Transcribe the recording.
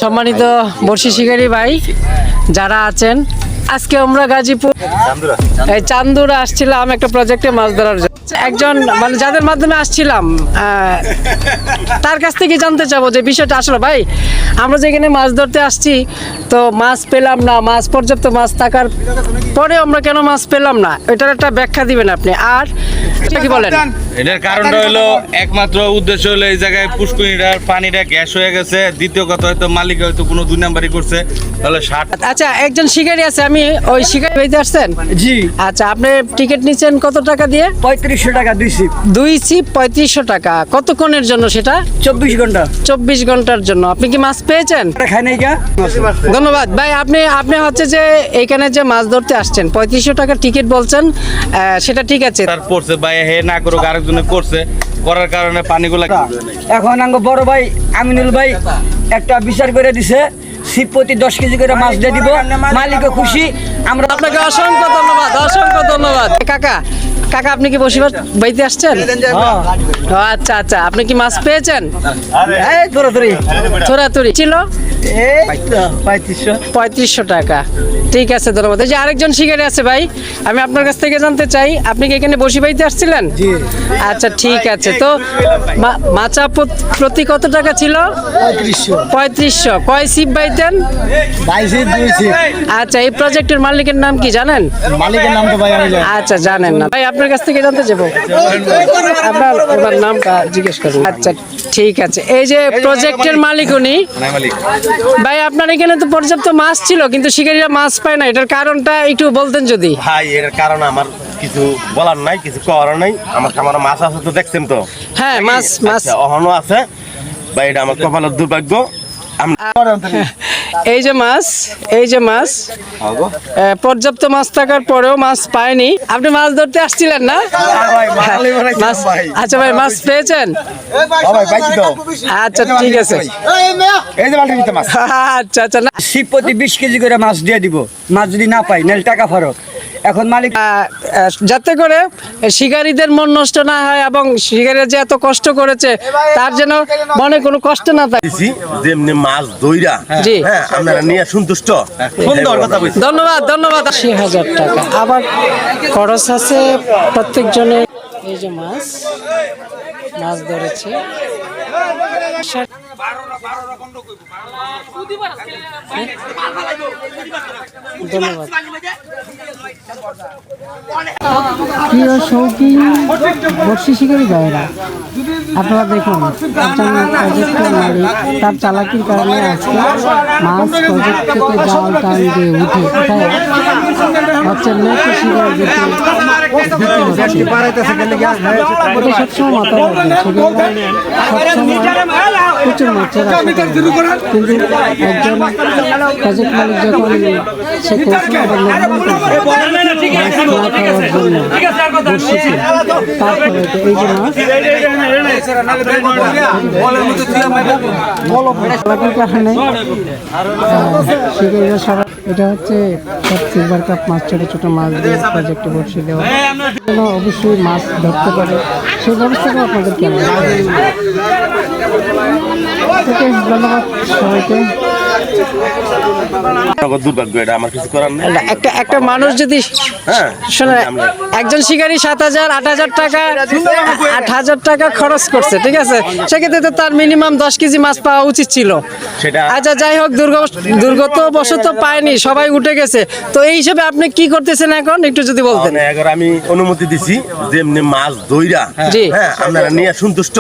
সম্মানিত বর্ষি শিকারী ভাই যারা আছেন, আজকে আমরা গাজীপুর এই চান্দুরা আসছিলাম একটা প্রজেক্টে মাছ ধরার জন্য। একজন মানে যাদের মাধ্যমে আসছিলাম তার কাছ থেকে জানতে চাবো যে বিষয়টা আসলে ভাই আমরা যেখানে মাছ ধরতে আসছি তো মাছ পেলাম না, মাছ পর্যাপ্ত মাছ থাকার পরে আমরা কেন মাছ পেলাম না, এটার একটা ব্যাখ্যা দিবেন আপনি। আর কি বলেন? এটার কারণটা হলো একমাত্র উদ্দেশ্য হলো এই জায়গায় পুষ্করিণীটার পানিটা গ্যাস হয়ে গেছে। দ্বিতীয় কথা হয়তো মালিক হয়তো কোনো দুই নাম্বারই করছে, তাহলে 60। আচ্ছা, একজন শিকারী আছে, আমি ওই শিকারী হইতে আসছেন? জি। আচ্ছা, আপনি টিকিট নিচ্ছেন কত টাকা দিয়ে? 3500 টাকা 2 সিপ। 2 সিপ 3500 টাকা। কতক্ষণের জন্য সেটা? 24 ঘন্টা। 24 ঘন্টার জন্য। আপনি কি মাছ পেয়েছেন? খাই নাই কা? ধন্যবাদ ভাই। আপনি হচ্ছে যে এইখানে যে মাছ ধরতে আসছেন 3500 টাকার টিকিট বলছেন, সেটা ঠিক আছে। তার পড়ছে ভাই হে না করুক আরেকজনে করছে, করার কারণে পানিগুলা এখন আঙ্গ বড় ভাই আমিনুল ভাই একটা বিচার করে দিছে, সিপ প্রতি 10 কেজি করে মাছ দিয়ে দিব, মালিকও খুশি। আমরা আপনাকে অসংখ্য ধন্যবাদ, অসংখ্য ধন্যবাদ। কাকা আপনি কি বসিবার বাইতে আসছেন? ও আচ্ছা আচ্ছা, আপনি কি মাছ পেয়েছেন? এই থোড়াথুড়ি ছিল এই 3500 টাকা। ঠিক আছে, ধন্যবাদ। এই যে আরেকজন শিকারী আছে ভাই, আমি আপনার কাছ থেকে জানতে চাই আপনি কি এখানে বসি বাইতে আসছিলেন? জি। আচ্ছা ঠিক আছে। তো মাছা প্রতি কত টাকা ছিল? 3500। কয় সিপ বাইতেন? 22 sheep 2 sheep. আচ্ছা, এই প্রজেক্টের মালিকের নাম কি জানেন? মালিকের নাম তো ভাই আমি জানি। আচ্ছা, জানেন না ভাই, আপনার কাছ থেকে জানতে যাবো আপনার নামটা জিজ্ঞেস করুন। আচ্ছা ঠিক আছে। এই যে প্রজেক্টের মালিক উনি ভাই, আপনার এখানে তো পর্যাপ্ত মাছ ছিল কিন্তু শিকারীরা মাছ পায় না, এটার কারণটা একটু বলতেন যদি। ভাই এর কারণ আমার কিছু বলার নাই, কিছু করার নাই। আমার খামারে মাছ আছে তো, দেখছেন তো। হ্যাঁ, মাছ অহনো আছে ভাই, এটা আমার কপালের দুর্ভাগ্য। এই যে মাছ পর্যাপ্ত মাছ থাকার পরেও মাছ পায়নি। আপনি মাছ ধরতে আসছিলেন না? আচ্ছা ভাই, মাছ পেয়েছেন? আচ্ছা ঠিক আছে। আচ্ছা আচ্ছা, না সিপ প্রতি 20 কেজি করে মাছ দিয়ে দিব, মাছ যদি না পাই নাহলে টাকা ফেরত। এখন মালিক যাতে করে শিকারীদের মন নষ্ট না হয় এবং শিকারীরা যে এত কষ্ট করেছে তার যেন মনে কোনো কষ্ট না থাকে। যেমনি মাছ ধইরা জি, হ্যাঁ আপনারা নিয়ে সন্তুষ্ট। সুন্দর কথা বলছেন, ধন্যবাদ ধন্যবাদ। 80,000 টাকা আবার খরচ আছে প্রত্যেক জনের। এই যে মাছ ধরেছে ধন্যবাদ। প্রিয় শৌখিন বর্ষি শিকারী ভাইয়েরা, আপনারা দেখুন একজন প্রজেক্টের মালিক তার চালাকির কারণে আজকে মাছ প্রজেক্ট থেকে জাল টান দিয়ে উঠে কোথায় হচ্ছে মেয়েকে শিকার দিতে হচ্ছে। এটা সবসময় মাথা রাখবে, সবসময় প্রচুর মাছের আশা করে। কিন্তু একজন প্রজেক্ট মালিক যখন সে কৌশল অবলম্বন করবে মাছ না খাওয়ার জন্য বর্ষিতে, তারপরে এই যে মাছ শিকারীরা সারা, এটা হচ্ছে সিলভার কাপ মাছ, ছোট ছোট মাছ দিয়ে প্রজেক্টে বর্ষি দেওয়া যেন অবশ্যই মাছ ধরতে পারে সেই ব্যবস্থাটা আপনাদের কেমন? ধন্যবাদ সবাইকে। দুর্ভাগ্য, এটা আমার কিছু করার নেই। একটা মানুষ যদি শোনে, একজন শিকারী 7,000 8,000 টাকা 8,000 টাকা খরচ করছে, ঠিক আছে, সেক্ষেত্রে তো তার মিনিমাম 10 কেজি মাছ পাওয়া উচিত ছিল। আচ্ছা যাই হোক, দুর্গতবশত পায়নি, সবাই উঠে গেছে। তো এই হিসেবে আপনি কি করতেছেন এখন একটু যদি বলতেন। আমি অনুমতি দিছি যেমনি মাছ ধইরা হ্যাঁ আপনারা নিয়ে সন্তুষ্ট।